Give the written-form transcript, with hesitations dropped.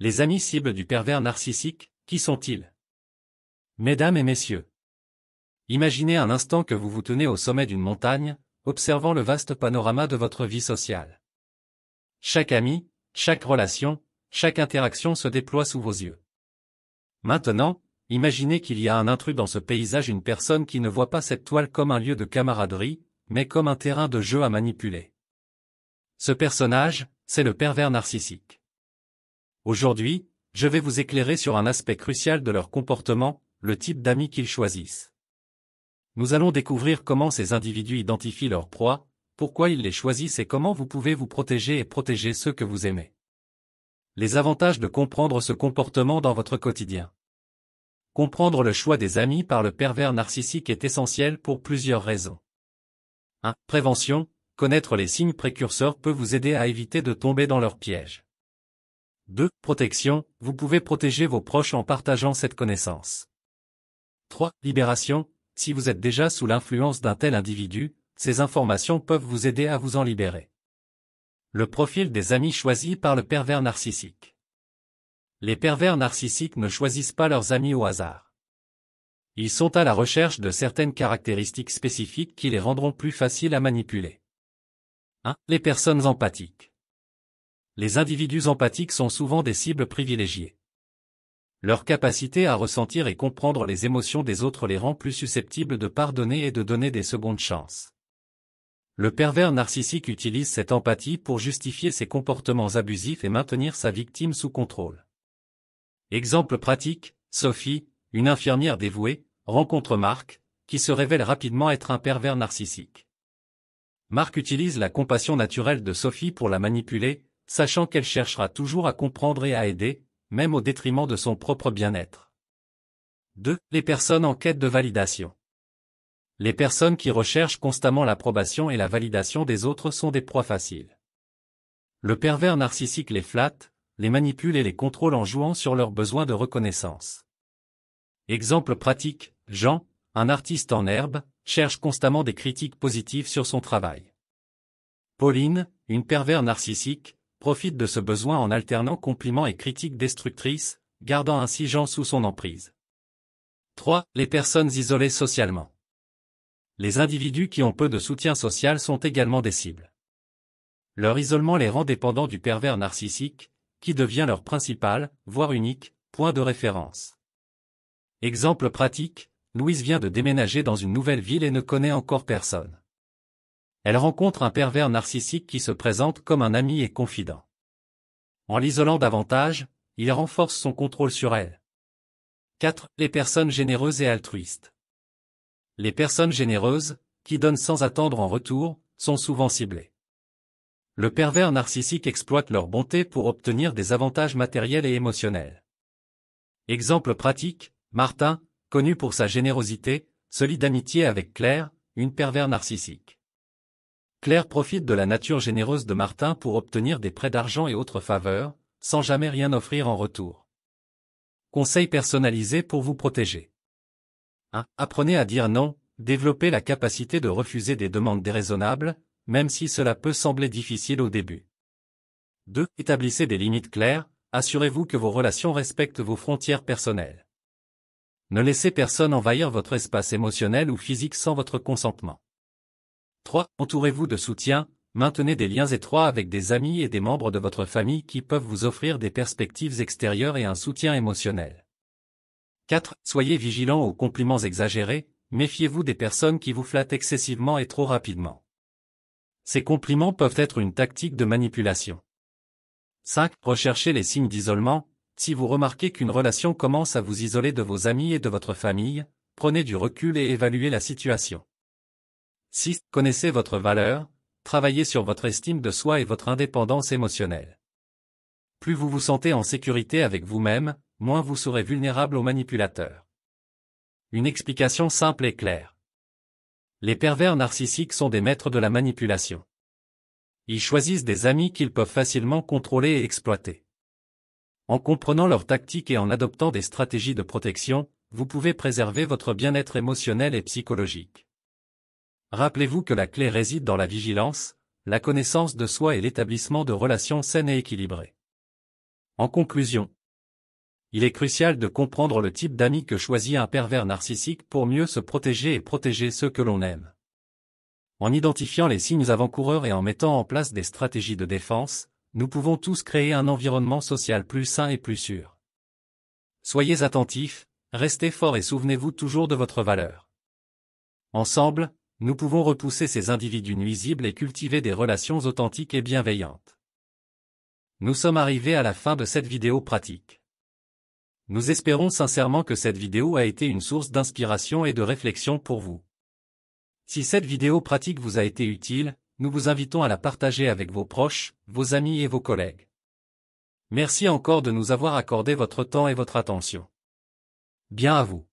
Les amis cibles du pervers narcissique, qui sont-ils? Mesdames et messieurs, imaginez un instant que vous vous tenez au sommet d'une montagne, observant le vaste panorama de votre vie sociale. Chaque ami, chaque relation, chaque interaction se déploie sous vos yeux. Maintenant, imaginez qu'il y a un intrus dans ce paysage, une personne qui ne voit pas cette toile comme un lieu de camaraderie, mais comme un terrain de jeu à manipuler. Ce personnage, c'est le pervers narcissique. Aujourd'hui, je vais vous éclairer sur un aspect crucial de leur comportement, le type d'amis qu'ils choisissent. Nous allons découvrir comment ces individus identifient leur proie, pourquoi ils les choisissent et comment vous pouvez vous protéger et protéger ceux que vous aimez. Les avantages de comprendre ce comportement dans votre quotidien. Comprendre le choix des amis par le pervers narcissique est essentiel pour plusieurs raisons. 1. Prévention. Connaître les signes précurseurs peut vous aider à éviter de tomber dans leur piège. 2. Protection. Vous pouvez protéger vos proches en partageant cette connaissance. 3. Libération. Si vous êtes déjà sous l'influence d'un tel individu, ces informations peuvent vous aider à vous en libérer. Le profil des amis choisis par le pervers narcissique. Les pervers narcissiques ne choisissent pas leurs amis au hasard. Ils sont à la recherche de certaines caractéristiques spécifiques qui les rendront plus faciles à manipuler. 1. Les personnes empathiques. Les individus empathiques sont souvent des cibles privilégiées. Leur capacité à ressentir et comprendre les émotions des autres les rend plus susceptibles de pardonner et de donner des secondes chances. Le pervers narcissique utilise cette empathie pour justifier ses comportements abusifs et maintenir sa victime sous contrôle. Exemple pratique, Sophie, une infirmière dévouée, rencontre Marc, qui se révèle rapidement être un pervers narcissique. Marc utilise la compassion naturelle de Sophie pour la manipuler, sachant qu'elle cherchera toujours à comprendre et à aider, même au détriment de son propre bien-être. 2. Les personnes en quête de validation. Les personnes qui recherchent constamment l'approbation et la validation des autres sont des proies faciles. Le pervers narcissique les flatte, les manipule et les contrôle en jouant sur leurs besoins de reconnaissance. Exemple pratique, Jean, un artiste en herbe, cherche constamment des critiques positives sur son travail. Pauline, une pervers narcissique, profite de ce besoin en alternant compliments et critiques destructrices, gardant ainsi Jean sous son emprise. 3. Les personnes isolées socialement. Les individus qui ont peu de soutien social sont également des cibles. Leur isolement les rend dépendants du pervers narcissique, qui devient leur principal, voire unique, point de référence. Exemple pratique, Louise vient de déménager dans une nouvelle ville et ne connaît encore personne. Elle rencontre un pervers narcissique qui se présente comme un ami et confident. En l'isolant davantage, il renforce son contrôle sur elle. 4. Les personnes généreuses et altruistes. Les personnes généreuses, qui donnent sans attendre en retour, sont souvent ciblées. Le pervers narcissique exploite leur bonté pour obtenir des avantages matériels et émotionnels. Exemple pratique, Martin, connu pour sa générosité, se lie d'amitié avec Claire, une pervers narcissique. Claire profite de la nature généreuse de Martin pour obtenir des prêts d'argent et autres faveurs, sans jamais rien offrir en retour. Conseils personnalisés pour vous protéger. 1. Apprenez à dire non, développez la capacité de refuser des demandes déraisonnables, même si cela peut sembler difficile au début. 2. Établissez des limites claires, assurez-vous que vos relations respectent vos frontières personnelles. Ne laissez personne envahir votre espace émotionnel ou physique sans votre consentement. 3. Entourez-vous de soutien, maintenez des liens étroits avec des amis et des membres de votre famille qui peuvent vous offrir des perspectives extérieures et un soutien émotionnel. 4. Soyez vigilant aux compliments exagérés, méfiez-vous des personnes qui vous flattent excessivement et trop rapidement. Ces compliments peuvent être une tactique de manipulation. 5. Recherchez les signes d'isolement. Si vous remarquez qu'une relation commence à vous isoler de vos amis et de votre famille, prenez du recul et évaluez la situation. 6. Connaissez votre valeur, travaillez sur votre estime de soi et votre indépendance émotionnelle. Plus vous vous sentez en sécurité avec vous-même, moins vous serez vulnérable aux manipulateurs. Une explication simple et claire. Les pervers narcissiques sont des maîtres de la manipulation. Ils choisissent des amis qu'ils peuvent facilement contrôler et exploiter. En comprenant leurs tactiques et en adoptant des stratégies de protection, vous pouvez préserver votre bien-être émotionnel et psychologique. Rappelez-vous que la clé réside dans la vigilance, la connaissance de soi et l'établissement de relations saines et équilibrées. En conclusion, il est crucial de comprendre le type d'amis que choisit un pervers narcissique pour mieux se protéger et protéger ceux que l'on aime. En identifiant les signes avant-coureurs et en mettant en place des stratégies de défense, nous pouvons tous créer un environnement social plus sain et plus sûr. Soyez attentifs, restez forts et souvenez-vous toujours de votre valeur. Ensemble, nous pouvons repousser ces individus nuisibles et cultiver des relations authentiques et bienveillantes. Nous sommes arrivés à la fin de cette vidéo pratique. Nous espérons sincèrement que cette vidéo a été une source d'inspiration et de réflexion pour vous. Si cette vidéo pratique vous a été utile, nous vous invitons à la partager avec vos proches, vos amis et vos collègues. Merci encore de nous avoir accordé votre temps et votre attention. Bien à vous.